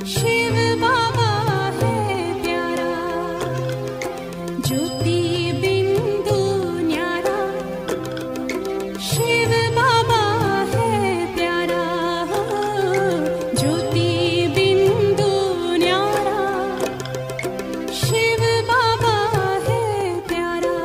शिव बाबा है प्यारा, ज्योति बिंदु न्यारा। शिव बाबा है प्यारा, ज्योति बिंदु न्यारा। शिव बाबा है प्यारा।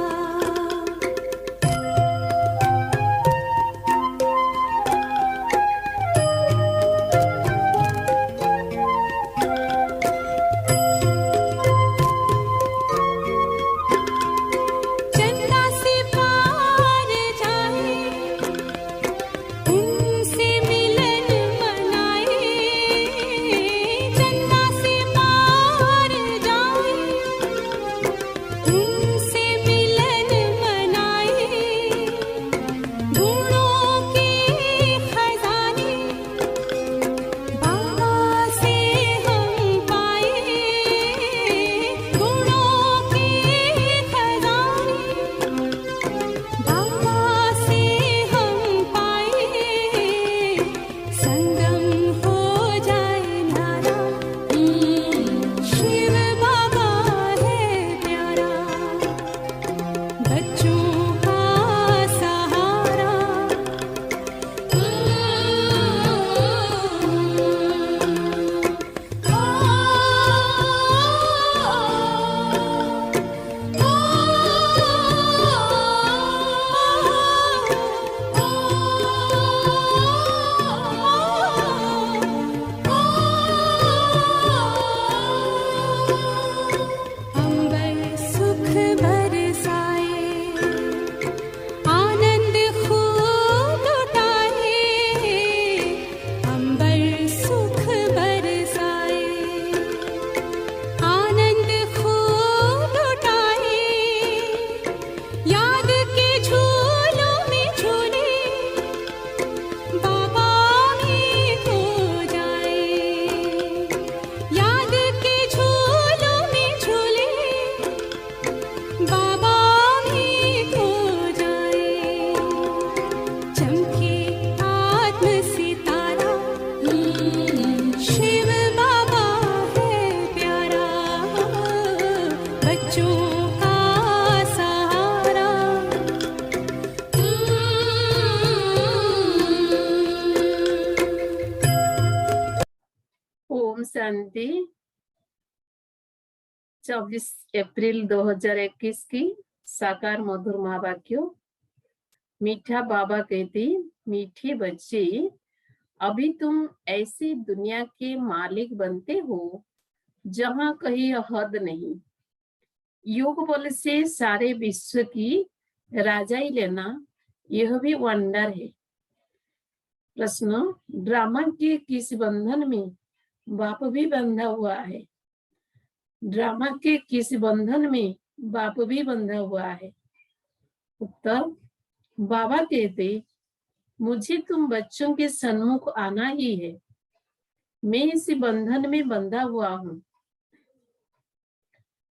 चंदा से पार जाए, उनसे मिलन मनाए। चंदा से पार जाए, उनसे मिलन मनाए। गुणों के खजाने बाबा से हम पाए। गुणों के खजाने बाबा से हम पाए। संगम हो जाए नारा, शिव बाबा है प्यारा, बच्चों का सहारा। अंबर सुख बरसाए, आनंद खूब लुटाए। अंबर सुख बरसाए, आनंद खूब लुटाए। याद के झूलों में झूले बाबा भी खो जाए। याद के झूलों में झूले बाबा भी खो जाए। चमके आत्म सितारा, शिव बाबा है प्यारा, बच्चों का सहारा। ओम शांति। 24 अप्रैल 2021 की साकार मधुर महावाक्यों। मीठा बाबा कहते, मीठे बच्चे, अभी तुम ऐसी दुनिया के मालिक बनते हो जहां कहीं हद नहीं। योग बल से सारे विश्व की राजाई लेना, यह भी वंडर है। प्रश्न, ड्रामा के किस बंधन में बाप भी बंधा हुआ है? ड्रामा के किस बंधन में बाप भी बंधा हुआ है? उत्तर, बाबा कहते, मुझे तुम बच्चों के सन्मुख आना ही है। मैं इस बंधन में बंधा हुआ हूँ।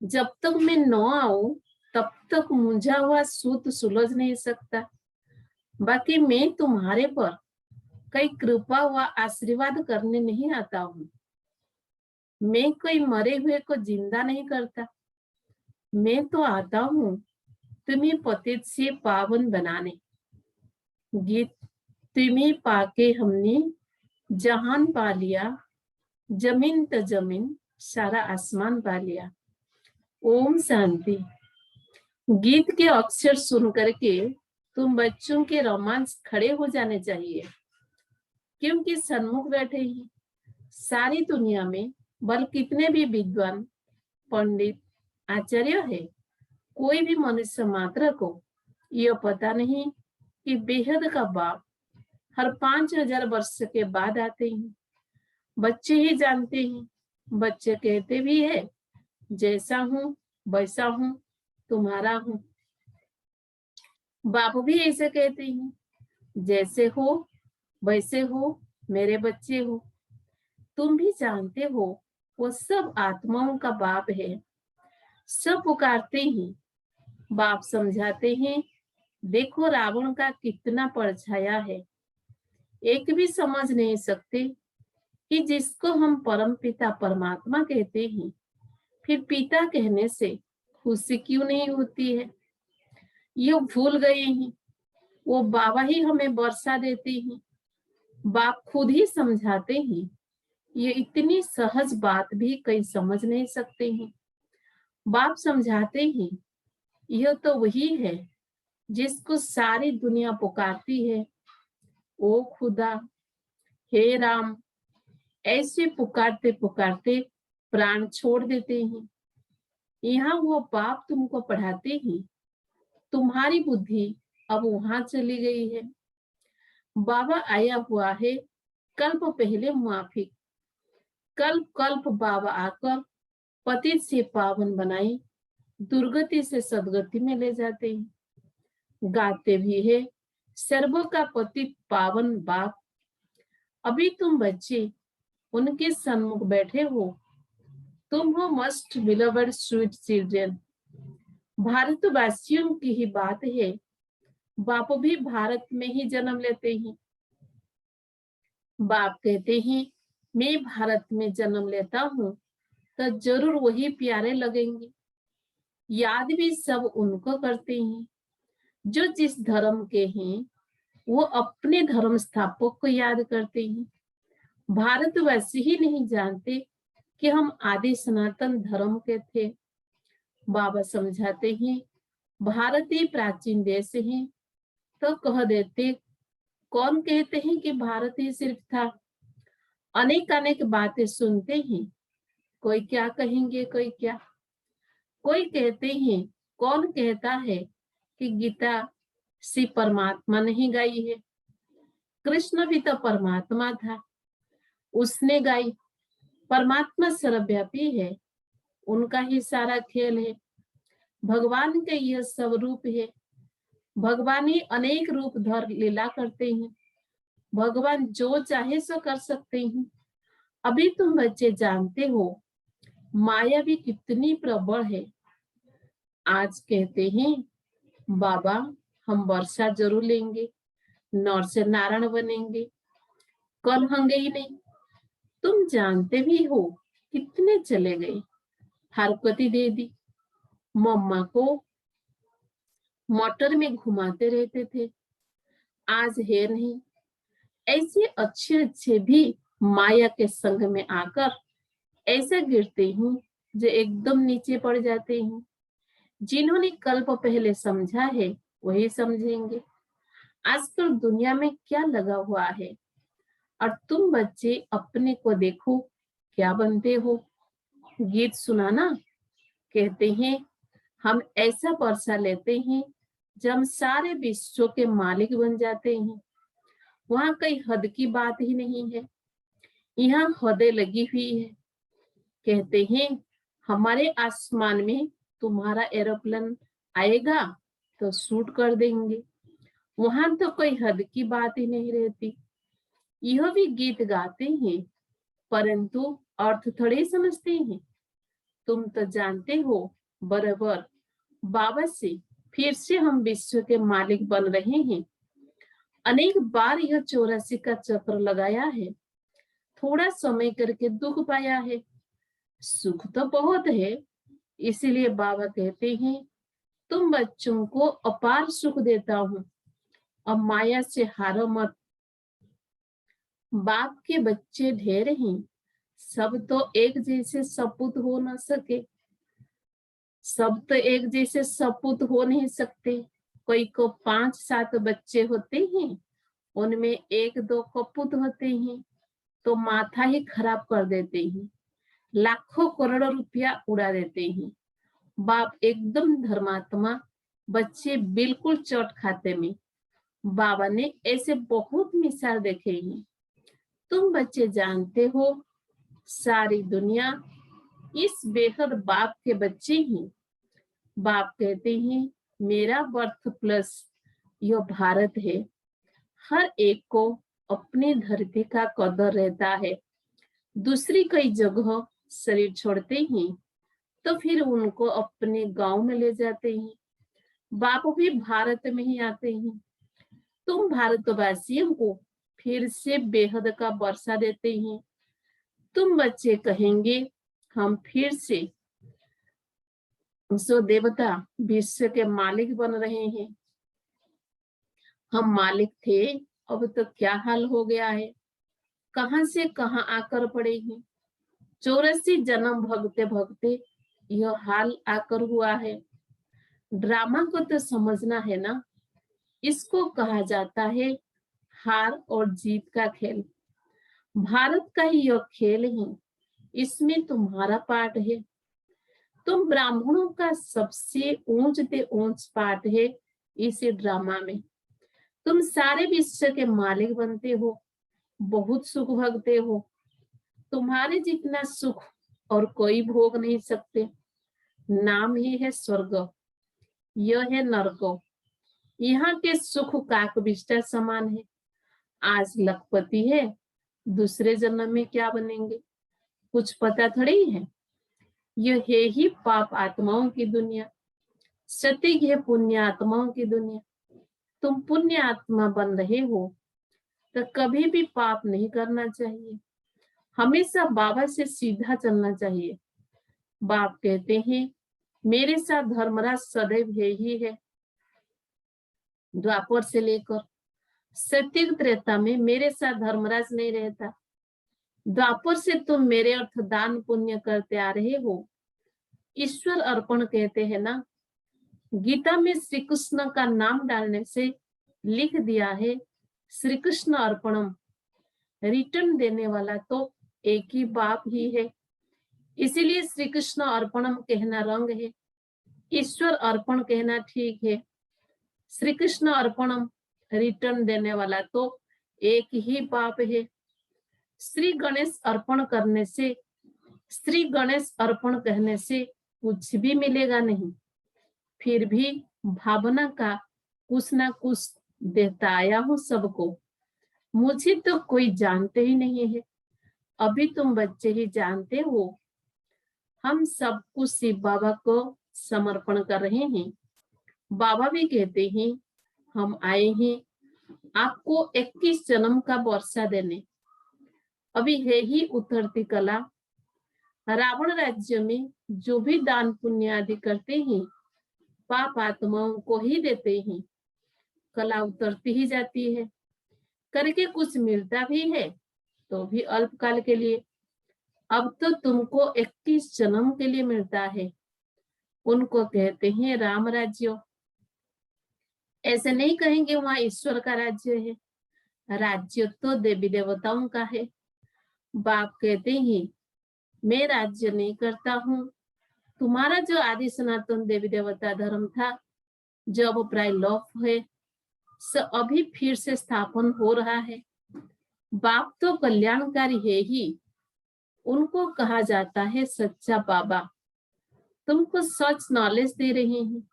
जब तक मैं न आऊं तब तक मुझा हुआ सूत सुलझ नहीं सकता। बाकी मैं तुम्हारे पर कई कृपा व आशीर्वाद करने नहीं आता हूँ। मैं कोई मरे हुए को जिंदा नहीं करता। मैं तो आता हूँ तुम्हें पतित से पावन बनाने। गीत, तुम्हें पाके हमने जहान पा लिया, जमीन त जमीन सारा आसमान पा लिया। ओम शांति। गीत के अक्षर सुन करके तुम बच्चों के रोमांस खड़े हो जाने चाहिए, क्योंकि सन्मुख बैठे ही सारी दुनिया में बल कितने भी विद्वान, पंडित, आचार्य है, कोई भी मनुष्य मात्र को यह पता नहीं कि बेहद का बाप हर 5000 वर्ष के बाद आते हैं। बच्चे ही जानते हैं। बच्चे कहते भी है, जैसा हूँ वैसा हूँ, तुम्हारा हूँ। बाप भी ऐसे कहते हैं, जैसे हो वैसे हो, मेरे बच्चे हो। तुम भी जानते हो वो सब आत्माओं का बाप है। सब पुकारते हैं, बाप समझाते हैं, देखो रावण का कितना परछाया है, एक भी समझ नहीं सकते। कि जिसको हम परम पिता परमात्मा कहते हैं, फिर पिता कहने से खुशी क्यों नहीं होती है? ये भूल गए हैं, वो बाबा ही हमें वर्षा देते हैं, बाप खुद ही समझाते हैं। ये इतनी सहज बात भी कई समझ नहीं सकते हैं। बाप समझाते हैं, यह तो वही है जिसको सारी दुनिया पुकारती है। ओ खुदा, हे राम, ऐसे पुकारते पुकारते प्राण छोड़ देते हैं। यहाँ वो बाप तुमको पढ़ाते हैं, तुम्हारी बुद्धि अब वहां चली गई है। बाबा आया हुआ है कल्प पहले मुआफिक, कल्प कल्प बाबा आकर पतित से पावन बनाई, दुर्गति से सदगति में ले जाते हैं। गाते भी है सर्वों का पतित पावन बाप। अभी तुम बच्चे उनके सन्मुख बैठे हो, तुम हो मस्ट बिलवर्ड स्वीट चिल्ड्रन। भारतवासियों की ही बात है, बाप भी भारत में ही जन्म लेते हैं। बाप कहते हैं, मैं भारत में जन्म लेता हूँ तो जरूर वही प्यारे लगेंगे। याद भी सब उनको करते हैं जो जिस धर्म के हैं, वो अपने धर्म स्थापक को याद करते हैं। भारतवासी ही नहीं जानते कि हम आदि सनातन धर्म के थे। बाबा समझाते हैं, भारत ही प्राचीन देश है, तो कह देते कौन कहते हैं कि भारत ही सिर्फ था। अनेक अनेक बातें सुनते हैं, कोई क्या कहेंगे, कोई क्या। कोई कहते हैं, कौन कहता है कि गीता श्री परमात्मा नहीं गाई है? कृष्ण भी तो परमात्मा था, उसने गाई। परमात्मा सर्वव्यापी है, उनका ही सारा खेल है। भगवान के यह सब रूप है। भगवान ही अनेक रूप धर लीला करते हैं। भगवान जो चाहे सो कर सकते हैं। अभी तुम बच्चे जानते हो माया भी कितनी प्रबल है। आज कहते हैं बाबा हम वर्षा जरूर लेंगे, नर से नारायण बनेंगे, कल होंगे ही नहीं। तुम जानते भी हो कितने चले गए, हरकती दे दी। मम्मा को मोटर में घुमाते रहते थे, आज है नहीं। ऐसे अच्छे अच्छे भी माया के संग में आकर ऐसे गिरते हैं जो एकदम नीचे पड़ जाते हैं। जिन्होंने कल्प पहले समझा है वही समझेंगे। आजकल दुनिया में क्या लगा हुआ है, और तुम बच्चे अपने को देखो क्या बनते हो। गीत सुनाना, कहते हैं हम ऐसा वर्षा लेते हैं जब हम सारे विश्व के मालिक बन जाते हैं। वहां कई हद की बात ही नहीं है, यहाँ हदें लगी हुई है। कहते हैं हमारे आसमान में तुम्हारा एरोप्लेन आएगा तो शूट कर देंगे। वहां तो कोई हद की बात ही नहीं रहती। यह भी गीत गाते हैं परंतु अर्थ थोड़े समझते हैं। तुम तो जानते हो बराबर बाबा से फिर से हम विश्व के मालिक बन रहे हैं। अनेक बार यह 84 का चक्र लगाया है, थोड़ा समय करके दुख पाया है। सुख तो बहुत है, इसीलिए बाबा कहते हैं तुम बच्चों को अपार सुख देता हूँ, अब माया से हारो मत। बाप के बच्चे ढेर हैं, सब तो एक जैसे सपूत हो न सके। सब तो एक जैसे सपूत हो नहीं सकते। कोई को 5-7 बच्चे होते हैं, उनमें 1-2 कपूत होते हैं तो माथा ही खराब कर देते हैं, लाखों करोड़ों रुपया उड़ा देते हैं। बाप एकदम धर्मात्मा, बच्चे बिल्कुल चोट खाते में। बाबा ने ऐसे बहुत मिसाल देखे हैं। तुम बच्चे जानते हो सारी दुनिया इस बेहद बाप के बच्चे हैं। बाप कहते हैं मेरा बर्थ प्लस यह भारत है। हर एक को अपनी धरती का कदर रहता है। दूसरी कई जगह शरीर छोड़ते हैं तो फिर उनको अपने गांव में ले जाते हैं। बाप भी भारत में ही आते हैं। तुम भारतवासियों को फिर से बेहद का वर्षा देते हैं। तुम बच्चे कहेंगे हम फिर से सो देवता विश्व के मालिक बन रहे हैं। हम मालिक थे, अब तो क्या हाल हो गया है, कहां से कहां आकर पड़े हैं। 84 जन्म भगते भगते यह हाल आकर हुआ है। ड्रामा को तो समझना है ना, इसको कहा जाता है हार और जीत का खेल। भारत का ही यह खेल है, इसमें तुम्हारा पार्ट है। तुम ब्राह्मणों का सबसे ऊंच से ऊंच पार्ट है इस ड्रामा में। तुम सारे विश्व के मालिक बनते हो, बहुत सुख भोगते हो। तुम्हारे जितना सुख और कोई भोग नहीं सकते। नाम ही है स्वर्ग, यह है नरक। यहाँ के सुख काकविष्टा समान है। आज लखपति है, दूसरे जन्म में क्या बनेंगे कुछ पता थोड़ी है। यह है ही पाप आत्माओं की दुनिया, सतीक है पुण्य आत्माओं की दुनिया। तुम पुण्य आत्मा बन रहे हो तो कभी भी पाप नहीं करना चाहिए, हमेशा बाबा से सीधा चलना चाहिए। बाप कहते हैं मेरे साथ धर्मराज सदैव है ही है। द्वापर से लेकर सत्युग त्रेता में मेरे साथ धर्मराज नहीं रहता। द्वापर से तुम मेरे अर्थ दान पुण्य करते आ रहे हो। ईश्वर अर्पण कहते हैं ना, गीता में श्री कृष्ण का नाम डालने से लिख दिया है श्री कृष्ण अर्पणम। रिटर्न देने वाला तो एक ही बाप ही है, इसीलिए श्री कृष्ण अर्पणम कहना रंग है, ईश्वर अर्पण कहना ठीक है। श्री कृष्ण अर्पणम रिटर्न देने वाला तो एक ही बाप है। श्री गणेश अर्पण करने से, श्री गणेश अर्पण कहने से कुछ भी मिलेगा नहीं, फिर भी भावना का कुछ ना कुछ देता आया हूँ सबको। मुझे तो कोई जानते ही नहीं है, अभी तुम बच्चे ही जानते हो। हम सब कुछ शिव बाबा को समर्पण कर रहे हैं। बाबा भी कहते हैं हम आए हैं आपको 21 जन्म का वर्षा देने। अभी है ही उतरती कला। रावण राज्य में जो भी दान पुण्य आदि करते हैं पाप आत्माओं को ही देते हैं। कला उतरती ही जाती है, करके कुछ मिलता भी है तो भी अल्पकाल के लिए। अब तो तुमको 21 जन्म के लिए मिलता है, उनको कहते हैं राम राज्य। ऐसे नहीं कहेंगे वहां ईश्वर का राज्य है, राज्य तो देवी देवताओं का है। बाप कहते हैं मैं राज्य नहीं करता हूँ। तुम्हारा जो आदि सनातन देवी देवता धर्म था जो अब प्राय लोप है, अभी फिर से स्थापन हो रहा है। बाप तो कल्याणकारी है ही, उनको कहा जाता है सच्चा बाबा। तुमको सच नॉलेज दे रहे हैं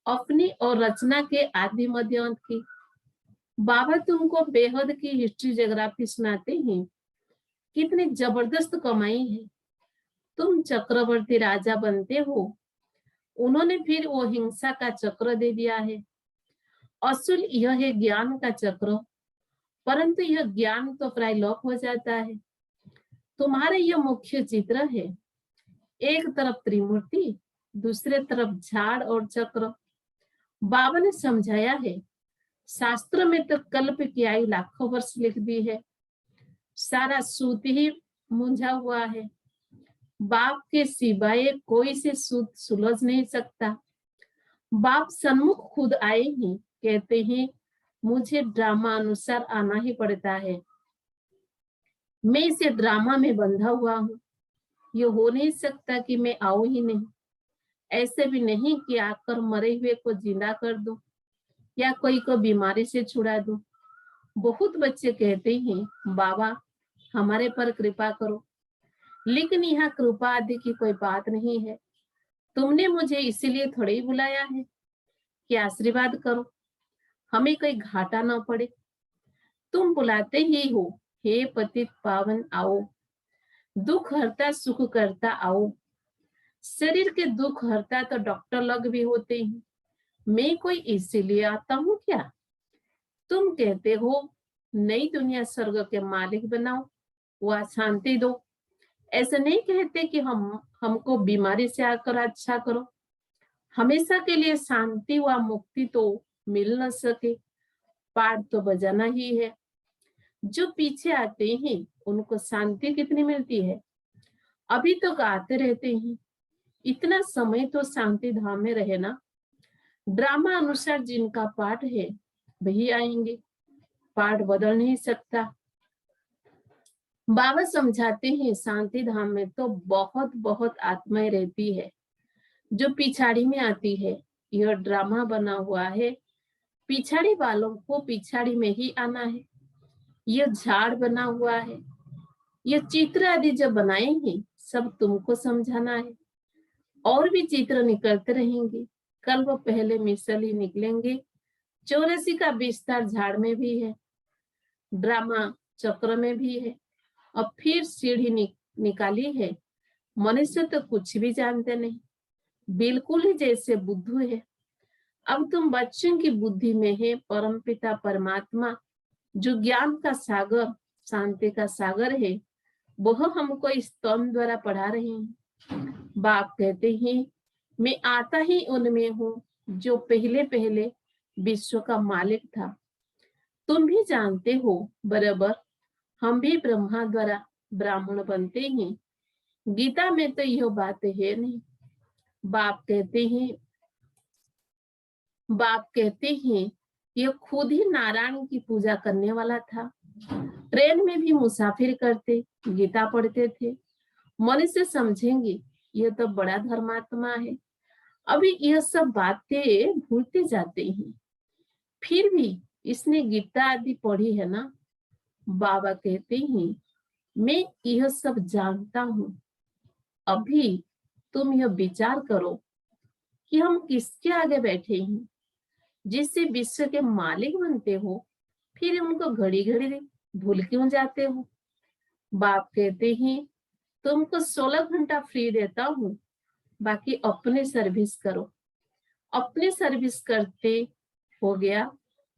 अपनी और रचना के आदि मध्य अंत की। बाबा तुमको बेहद की हिस्ट्री ज्योग्राफी सुनाते हैं, कितनी जबरदस्त कमाई है। तुम चक्रवर्ती राजा बनते हो, उन्होंने फिर वो हिंसा का चक्र दे दिया है। असूल यह है ज्ञान का चक्र, परंतु यह ज्ञान तो प्राय लोप हो जाता है। तुम्हारे यह मुख्य चित्र है, एक तरफ त्रिमूर्ति, दूसरे तरफ झाड़ और चक्र। बाबा ने समझाया है, शास्त्र में तो कल्प की आयु लाखों वर्ष लिख दी है, सारा सूत ही मुंझा हुआ है। बाप के सिवाय कोई से सूत सुलझ नहीं सकता। बाप सन्मुख खुद आए ही कहते हैं मुझे ड्रामा अनुसार आना ही पड़ता है, मैं इसे ड्रामा में बंधा हुआ हूँ। ये हो नहीं सकता कि मैं आऊं ही नहीं। ऐसे भी नहीं कि आकर मरे हुए को जिंदा कर दूं या कोई को बीमारी से छुड़ा दूं। बहुत बच्चे कहते हैं बाबा हमारे पर कृपा करो, लेकिन यहाँ कृपा आदि की कोई बात नहीं है। तुमने मुझे इसीलिए थोड़ी बुलाया है कि आशीर्वाद करो, हमें कोई घाटा ना पड़े। तुम बुलाते ही हो, हे पतित पावन आओ, दुख हरता सुख करता आओ। शरीर के दुख हरता तो डॉक्टर लोग भी होते हैं, मैं कोई इसीलिए आता हूँ क्या? तुम कहते हो नई दुनिया स्वर्ग के मालिक बनाओ, वह शांति दो। ऐसा नहीं कहते कि हमको बीमारी से आकर अच्छा करो। हमेशा के लिए शांति व मुक्ति तो मिल न सके, पाठ तो बजाना ही है। जो पीछे आते हैं उनको शांति कितनी मिलती है, अभी तो गाते रहते हैं। इतना समय तो शांति धाम में रहे ना। ड्रामा अनुसार जिनका पाठ है वही आएंगे, पाठ बदल नहीं सकता। बाबा समझाते हैं शांति धाम में तो बहुत बहुत आत्माएं रहती है जो पिछाड़ी में आती है। यह ड्रामा बना हुआ है, पिछाड़ी वालों को पिछाड़ी में ही आना है। यह झाड़ बना हुआ है, ये चित्र आदि जब बनाएंगे सब तुमको समझाना है। और भी चित्र निकलते रहेंगे, कल वो पहले मिसल ही निकलेंगे। 84 का विस्तार झाड़ में भी है, ड्रामा चक्र में भी है, और फिर सीढ़ी निकाली है। मनुष्य तो कुछ भी जानते नहीं, बिल्कुल ही जैसे बुद्धू है। अब तुम बच्चों की बुद्धि में है परमपिता परमात्मा जो ज्ञान का सागर शांति का सागर है, वह हमको इस स्तंभ द्वारा पढ़ा रहे हैं। बाप कहते हैं मैं आता ही उनमें हूँ जो पहले पहले विश्व का मालिक था। तुम भी जानते हो बराबर, हम भी ब्रह्मा द्वारा ब्राह्मण बनते हैं। गीता में तो यह बात है नहीं। बाप कहते हैं यह खुद ही नारायण की पूजा करने वाला था। ट्रेन में भी मुसाफिर करते, गीता पढ़ते थे। मनुष्य समझेंगे यह तो बड़ा धर्मात्मा है। अभी यह सब बातें भूलते जाते हैं, फिर भी इसने गीता आदि पढ़ी है ना। बाबा कहते हैं मैं यह सब जानता हूँ। अभी तुम यह विचार करो कि हम किसके आगे बैठे हैं, जिससे विश्व के मालिक बनते हो, फिर उनको घड़ी घड़ी भूल क्यों जाते हो। बाप कहते हैं तुमको 16 घंटा फ्री देता हूँ, बाकी अपने सर्विस करो। अपने सर्विस करते हो गया,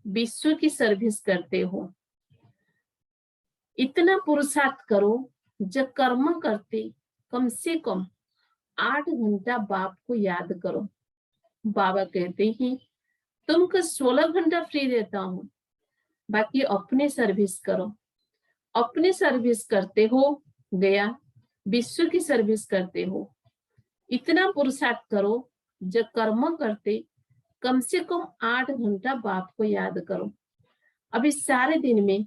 विश्व की सर्विस करते हो। इतना पुरुषार्थ करो, जब कर्म करते कम से कम 8 घंटा बाप को याद करो। बाबा कहते हैं तुमको 16 घंटा फ्री देता हूँ, बाकी अपने सर्विस करो। अपने सर्विस करते हो गया, विश्व की सर्विस करते हो। इतना पुरुषार्थ करो, जब कर्म करते कम से कम 8 घंटा बाप को याद करो। अभी सारे दिन में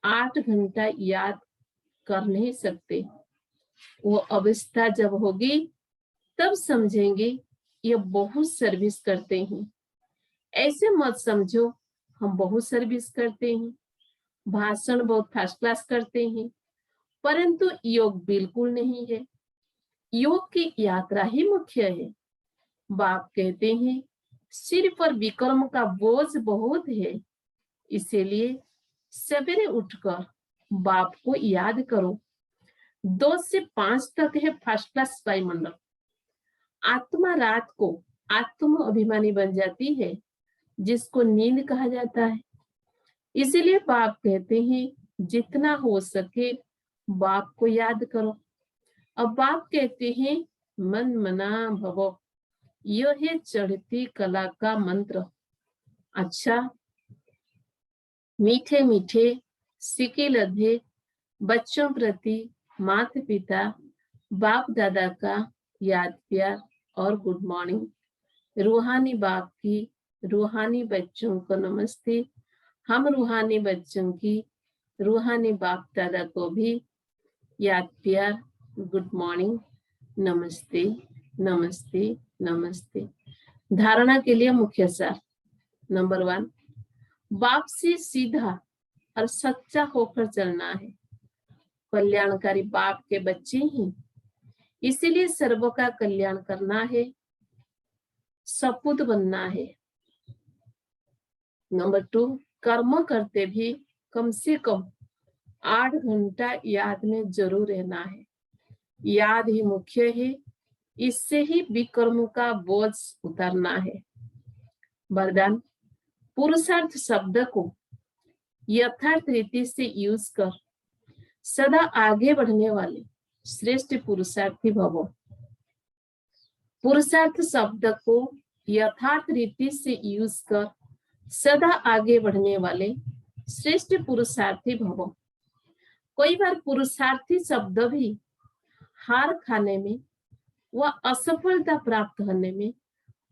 8 घंटा याद कर नहीं सकते। वो अवस्था जब होगी तब समझेंगे ये बहुत सर्विस करते हैं। ऐसे मत समझो हम बहुत सर्विस करते हैं, भाषण बहुत फर्स्ट क्लास करते हैं, परंतु योग बिल्कुल नहीं है। योग की यात्रा ही मुख्य है। बाप कहते हैं सिर पर विक्रम का बोझ बहुत है, इसीलिए सवेरे उठकर बाप को याद करो। 2 से 5 तक है फर्स्ट क्लास वायुमंडल। आत्मा रात को आत्म अभिमानी बन जाती है, जिसको नींद कहा जाता है। इसीलिए बाप कहते हैं जितना हो सके बाप को याद करो। अब बाप कहते हैं मन मना भवो, यह है चढ़ती कला का मंत्र। अच्छा, मीठे मीठे सिके लधे बच्चों प्रति माता पिता बाप दादा का याद प्यार और गुड मॉर्निंग। रूहानी बाप की रूहानी बच्चों को नमस्ते। हम रूहानी बच्चों की रूहानी बाप दादा को भी याद प्यार गुड मॉर्निंग, नमस्ते नमस्ते नमस्ते। धारणा के लिए मुख्य सार। नंबर 1, बाप से सीधा और सच्चा होकर चलना है। कल्याणकारी बाप के बच्चे हैं, इसीलिए सर्व का कल्याण करना है, सपूत बनना है। नंबर 2, कर्म करते भी कम से कम 8 घंटा याद में जरूर रहना है। याद ही मुख्य है, इससे ही विकर्म का बोझ उतारना है। वरदान, पुरुषार्थ शब्द को यथार्थ रीति से यूज कर सदा आगे बढ़ने वाले श्रेष्ठ पुरुषार्थी भवो। पुरुषार्थ शब्द को यथार्थ रीति से यूज कर सदा आगे बढ़ने वाले श्रेष्ठ पुरुषार्थी भवो। कोई बार पुरुषार्थी शब्द भी हार खाने में व असफलता प्राप्त करने में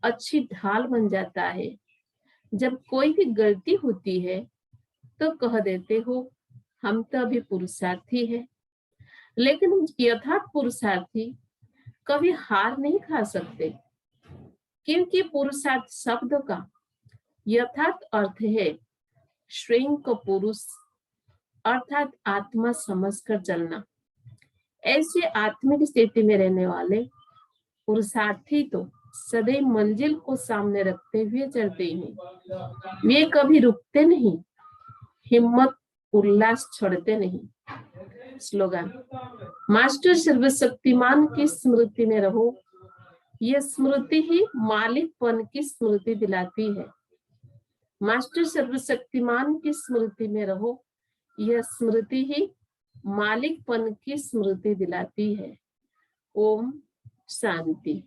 अच्छी ढाल बन जाता है। जब कोई भी गलती होती है तो कह देते हो हम तो अभी पुरुषार्थी है, लेकिन यथार्थ पुरुषार्थी कभी हार नहीं खा सकते, क्योंकि पुरुषार्थ शब्द का यथार्थ अर्थ है स्वयं को पुरुष अर्थात आत्मा समझकर चलना। ऐसे आत्मिक स्थिति में रहने वाले पुरुषार्थी तो सदैव मंजिल को सामने रखते हुए चलते हैं। वे कभी रुकते नहीं, हिम्मत उल्लास छोड़ते नहीं। स्लोगन, मास्टर सर्वशक्तिमान की स्मृति में रहो, यह स्मृति ही मालिकपन की स्मृति दिलाती है। मास्टर सर्वशक्तिमान की स्मृति में रहो, यह स्मृति ही मालिकपन की स्मृति दिलाती है। ओम शांति।